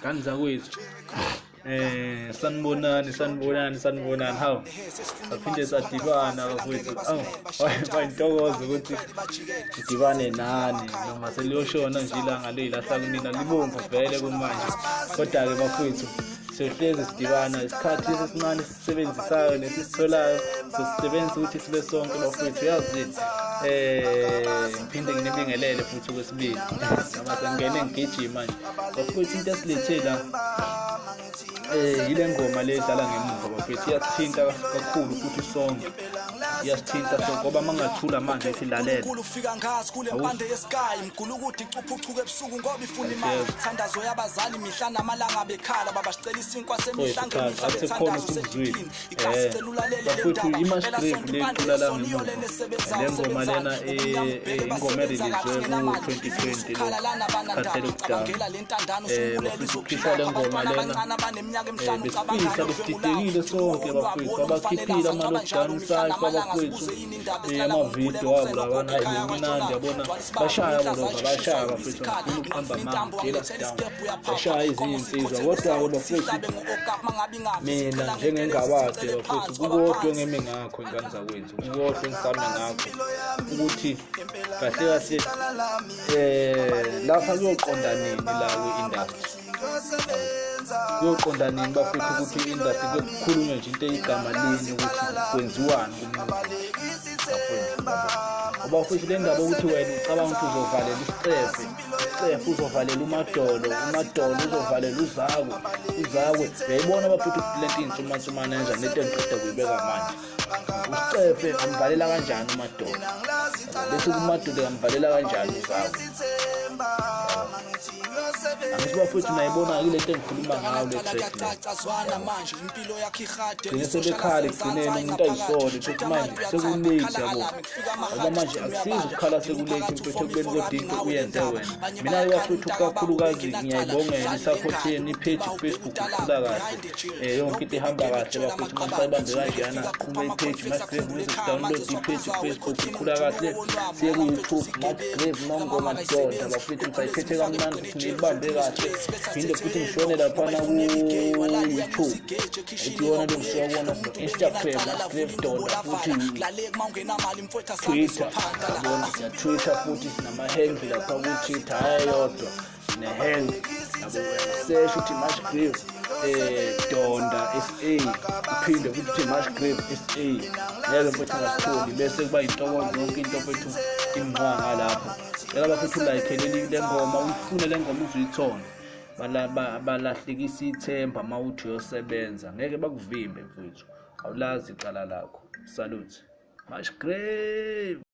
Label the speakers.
Speaker 1: ngani zakwethu sanibonani hawu aphinde sadibana bafowethu bayintokozo ukuthi sidibane nani noma seliyoshona nje ilanga leyilahla kunina libomvu vele kumanje kodwa-ke bafowethu siyohlezi sidibana isikhathi esincane sisisebenzisayo nesisitholayo sosisebenzisa ukuthi sibe sonke bafowethu yazini ngiphinde nginibingelele futhi okwesibili noma sengene ngigijima nje bafowethu into esilethe la yile ngoma le edlala ngemuva bafowethu iyasithinta kakhulu futhi sonke iyasithinta sonke ngoba mangathula manje silalela
Speaker 2: ufika ngazi kule mpande yesky mkhulu ukuthi icuphucuke ebusuku ngoba ifuna imali thandazo yabazali mihla namalanga bekhala babasicela isinkwa semihlanga mihla bethandazo sejiphini ikasicela ulalele le ndaba
Speaker 1: iMUSHGRAVE lecula la ngemuva le ngoma lena ingoma elizwe ku-2020 khathele ukudala bafisa le ngoma lena besifisa besididekile sonke bafowethu abakhiphile ama-lockdown cypher bafowethu amavidiyo wabo labana imnandi yabona bashaya boloba bashaya bafowethu ngifuna ukuhamba amangela down bashaya ezinye insizwa kodwa-ke bafowethu mina njengengabade bafowethu kukodwa engeme ngakho ingane zakwethu kukodwa engisame ngakho ukuthi kahle lapha kuyoqonda nini la kwi-industry kuyoqonda nini bafowethu ukuthi i-industry kukhulunywa nje into eyigama linye ukuthi kwenziwani ngoba futhi le ndaba ukuthi wena ucabanga ukuthi uzovalela isicefe uzovalela umadolo uzovalela uzakwe uyayibona bafowethu lento iy'nsumansumane kanjani lento engiqeda kuyibeka manje usicefe ngamvalela kanjani umadolo bese kumadolo ngamvalela kanjani uzakwe angithi bafowethu nayibona ile nto engikhuluma ngayo le track gcine sebekhala ekugcineni umuntu ayisole futhi manje sekulate yabo ngoba manje akusizi ukukhala sekulate mfowethu ekubeni kodwa into uyenze wena mina-ke bafowethu kakhulukazi ngiyayibongela i-support yenu i-page ku-Facebook ikhula kahle yonke into ihamba kahle bafowethu uma nisayibambe kanjeyana siqhume i-page MUSHGRAVE mase sidownload i-page ku-Facebook ikhula kahle siye ku-YouTube MUSHGRAVE nongoma Donda bafowethu ngisayiphethe kamnandi futhi ngiyibambe kahle phinde futhi ngishone laphana ku-YouTube etiyona lo ngiyabona Instagram MUSHGRAVE Donda futhi Twitter futhi sinama-handle lapha ku-Twitter ayodwa ne-handle nabo search uthi MUSHGRAVE Donda SA uphinde futhi uthi MUSHGRAVE SA ngeke mfowethu ngasitholi bese kuba yintokozo yonke into mfowethu imnqanga lapho yala bafowethu like le ngoma uyifune le ngoma uzuyithona balahlekisa ithemba mawuthi uyosebenza ngeke bakuvimbe mfowethu awulazi icala lakho salute MUSHGRAVE.